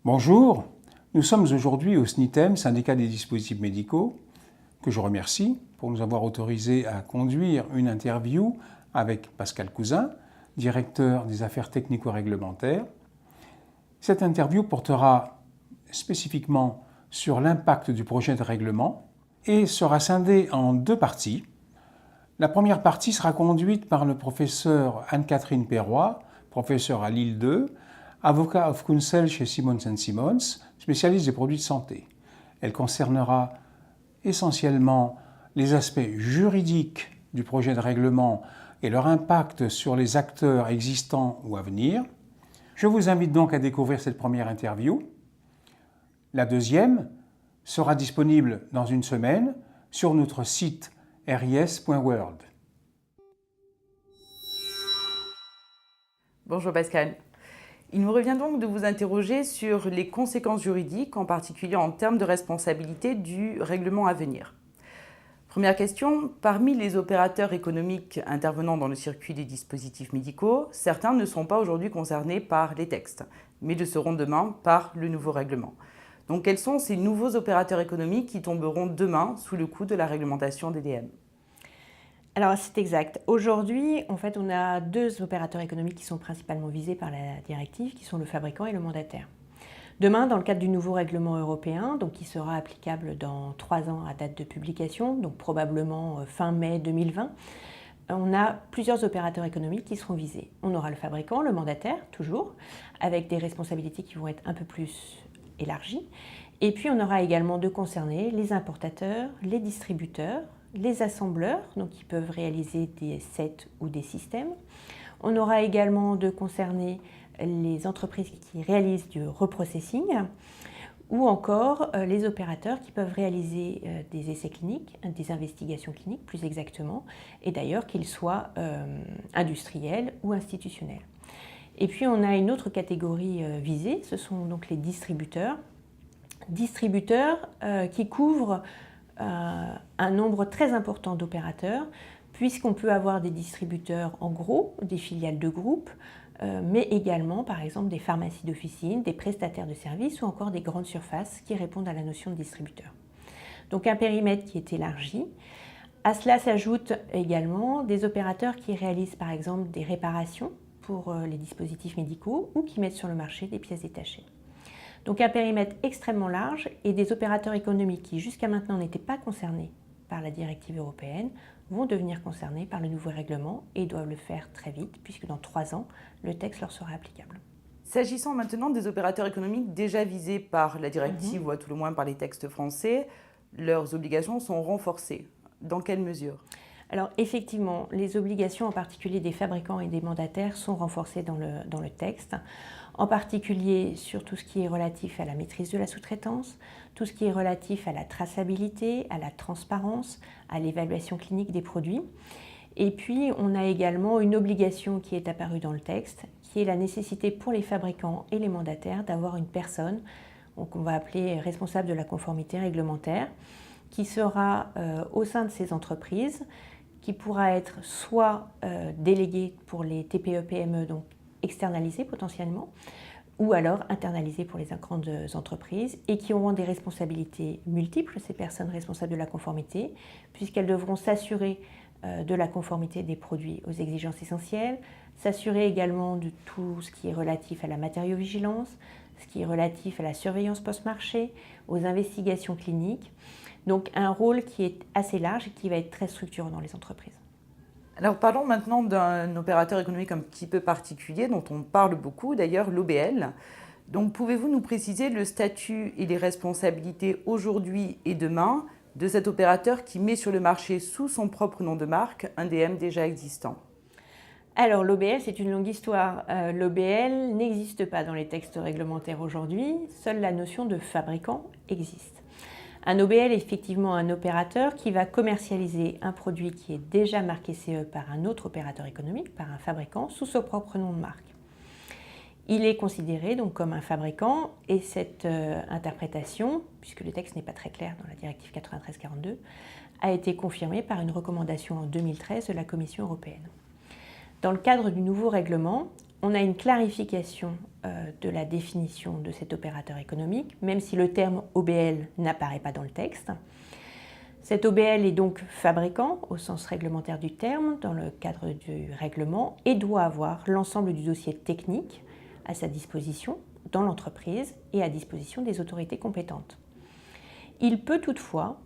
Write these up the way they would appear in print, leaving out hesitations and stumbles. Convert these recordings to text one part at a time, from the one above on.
Bonjour, nous sommes aujourd'hui au SNITEM, Syndicat des dispositifs médicaux, que je remercie pour nous avoir autorisé à conduire une interview avec Pascal Cousin, directeur des affaires technico-réglementaires. Cette interview portera spécifiquement sur l'impact du projet de règlement et sera scindée en deux parties. La première partie sera conduite par le professeur Anne-Catherine Perroy, professeur à Lille 2, avocat of counsel chez Simons & Simons, spécialiste des produits de santé. Elle concernera essentiellement les aspects juridiques du projet de règlement et leur impact sur les acteurs existants ou à venir. Je vous invite donc à découvrir cette première interview. La deuxième sera disponible dans une semaine sur notre site ris.world. Bonjour Pascal. Il nous revient donc de vous interroger sur les conséquences juridiques, en particulier en termes de responsabilité du règlement à venir. Première question, parmi les opérateurs économiques intervenant dans le circuit des dispositifs médicaux, certains ne sont pas aujourd'hui concernés par les textes, mais le seront demain par le nouveau règlement. Donc quels sont ces nouveaux opérateurs économiques qui tomberont demain sous le coup de la réglementation DDM ? Alors c'est exact. Aujourd'hui, en fait, on a deux opérateurs économiques qui sont principalement visés par la directive, qui sont le fabricant et le mandataire. Demain, dans le cadre du nouveau règlement européen, donc qui sera applicable dans 3 ans à date de publication, donc probablement fin mai 2020, on a plusieurs opérateurs économiques qui seront visés. On aura le fabricant, le mandataire, toujours, avec des responsabilités qui vont être un peu plus élargies. Et puis on aura également de concerner les importateurs, les distributeurs, les assembleurs, donc qui peuvent réaliser des sets ou des systèmes. On aura également de concerner les entreprises qui réalisent du reprocessing ou encore les opérateurs qui peuvent réaliser des essais cliniques, des investigations cliniques plus exactement, et d'ailleurs qu'ils soient industriels ou institutionnels. Et puis on a une autre catégorie visée, ce sont donc les distributeurs. Distributeurs qui couvrent un nombre très important d'opérateurs, puisqu'on peut avoir des distributeurs en gros, des filiales de groupes, mais également par exemple des pharmacies d'officine, des prestataires de services ou encore des grandes surfaces qui répondent à la notion de distributeur. Donc un périmètre qui est élargi. À cela s'ajoutent également des opérateurs qui réalisent par exemple des réparations pour les dispositifs médicaux ou qui mettent sur le marché des pièces détachées. Donc un périmètre extrêmement large et des opérateurs économiques qui jusqu'à maintenant n'étaient pas concernés par la directive européenne vont devenir concernés par le nouveau règlement et doivent le faire très vite puisque dans 3 ans, le texte leur sera applicable. S'agissant maintenant des opérateurs économiques déjà visés par la directive ou à tout le moins par les textes français, leurs obligations sont renforcées. Dans quelle mesure ? Alors effectivement, les obligations en particulier des fabricants et des mandataires sont renforcées dans le texte, en particulier sur tout ce qui est relatif à la maîtrise de la sous-traitance, tout ce qui est relatif à la traçabilité, à la transparence, à l'évaluation clinique des produits. Et puis on a également une obligation qui est apparue dans le texte, qui est la nécessité pour les fabricants et les mandataires d'avoir une personne, qu'on va appeler responsable de la conformité réglementaire, qui sera au sein de ces entreprises, qui pourra être soit délégué pour les TPE-PME, donc externalisé potentiellement, ou alors internalisé pour les grandes entreprises, et qui auront des responsabilités multiples, ces personnes responsables de la conformité, puisqu'elles devront s'assurer de la conformité des produits aux exigences essentielles, s'assurer également de tout ce qui est relatif à la matériovigilance, ce qui est relatif à la surveillance post-marché, aux investigations cliniques. Donc un rôle qui est assez large et qui va être très structurant dans les entreprises. Alors parlons maintenant d'un opérateur économique un petit peu particulier dont on parle beaucoup, d'ailleurs l'OBL. Donc pouvez-vous nous préciser le statut et les responsabilités aujourd'hui et demain de cet opérateur qui met sur le marché sous son propre nom de marque un DM déjà existant ? Alors l'OBL, c'est une longue histoire. L'OBL n'existe pas dans les textes réglementaires aujourd'hui, seule la notion de fabricant existe. Un OBL est effectivement un opérateur qui va commercialiser un produit qui est déjà marqué CE par un autre opérateur économique, par un fabricant, sous son propre nom de marque. Il est considéré donc comme un fabricant et cette interprétation, puisque le texte n'est pas très clair dans la directive 93/42, a été confirmée par une recommandation en 2013 de la Commission européenne. Dans le cadre du nouveau règlement, on a une clarification de la définition de cet opérateur économique, même si le terme OBL n'apparaît pas dans le texte. Cet OBL est donc fabricant au sens réglementaire du terme dans le cadre du règlement et doit avoir l'ensemble du dossier technique à sa disposition dans l'entreprise et à disposition des autorités compétentes. Il peut toutefois,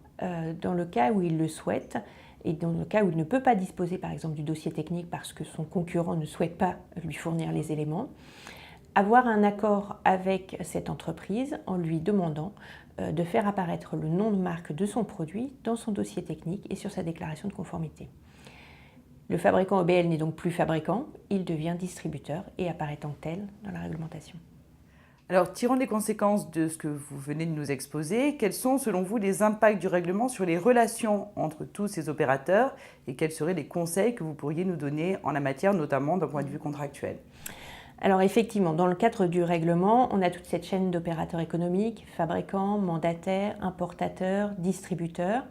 dans le cas où il le souhaite et dans le cas où il ne peut pas disposer par exemple du dossier technique parce que son concurrent ne souhaite pas lui fournir les éléments, avoir un accord avec cette entreprise en lui demandant de faire apparaître le nom de marque de son produit dans son dossier technique et sur sa déclaration de conformité. Le fabricant OBL n'est donc plus fabricant, il devient distributeur et apparaît en tant que tel dans la réglementation. Alors, tirant les conséquences de ce que vous venez de nous exposer, quels sont selon vous les impacts du règlement sur les relations entre tous ces opérateurs et quels seraient les conseils que vous pourriez nous donner en la matière, notamment d'un point de vue contractuel ? Alors effectivement, dans le cadre du règlement, on a toute cette chaîne d'opérateurs économiques, fabricants, mandataires, importateurs, distributeurs.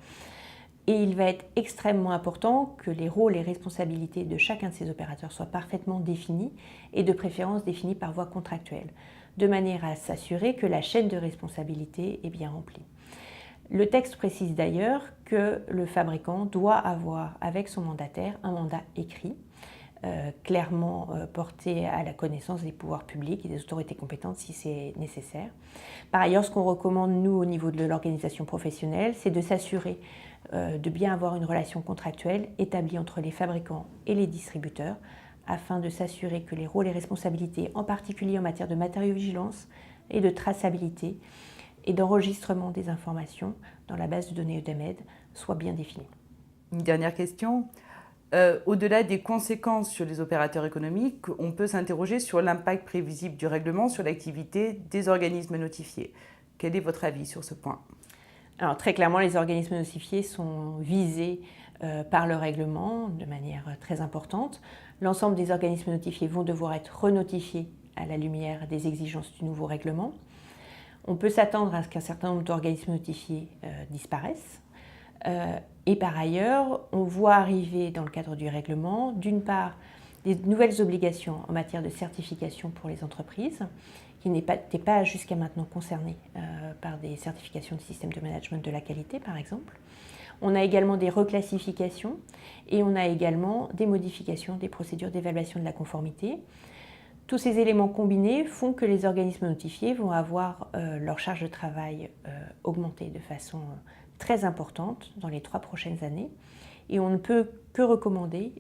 Et il va être extrêmement important que les rôles et responsabilités de chacun de ces opérateurs soient parfaitement définis et de préférence définis par voie contractuelle, de manière à s'assurer que la chaîne de responsabilité est bien remplie. Le texte précise d'ailleurs que le fabricant doit avoir avec son mandataire un mandat écrit, clairement porté à la connaissance des pouvoirs publics et des autorités compétentes si c'est nécessaire. Par ailleurs, ce qu'on recommande nous au niveau de l'organisation professionnelle, c'est de s'assurer de bien avoir une relation contractuelle établie entre les fabricants et les distributeurs afin de s'assurer que les rôles et responsabilités, en particulier en matière de matériaux-vigilance et de traçabilité et d'enregistrement des informations dans la base de données EUDAMED, soient bien définis. Une dernière question. Au-delà des conséquences sur les opérateurs économiques, on peut s'interroger sur l'impact prévisible du règlement sur l'activité des organismes notifiés. Quel est votre avis sur ce point ? Alors très clairement, les organismes notifiés sont visés par le règlement de manière très importante. L'ensemble des organismes notifiés vont devoir être renotifiés à la lumière des exigences du nouveau règlement. On peut s'attendre à ce qu'un certain nombre d'organismes notifiés disparaissent. Et par ailleurs, on voit arriver dans le cadre du règlement, d'une part, des nouvelles obligations en matière de certification pour les entreprises, qui n'étaient pas jusqu'à maintenant concernées par des certifications de système de management de la qualité, par exemple. On a également des reclassifications et on a également des modifications des procédures d'évaluation de la conformité. Tous ces éléments combinés font que les organismes notifiés vont avoir leur charge de travail augmentée de façon très importante dans les 3 prochaines années. Et on ne peut que recommander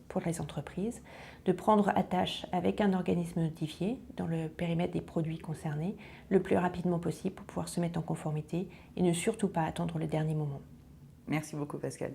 pour les entreprises de prendre attache avec un organisme notifié dans le périmètre des produits concernés le plus rapidement possible pour pouvoir se mettre en conformité et ne surtout pas attendre le dernier moment. Merci beaucoup Pascal.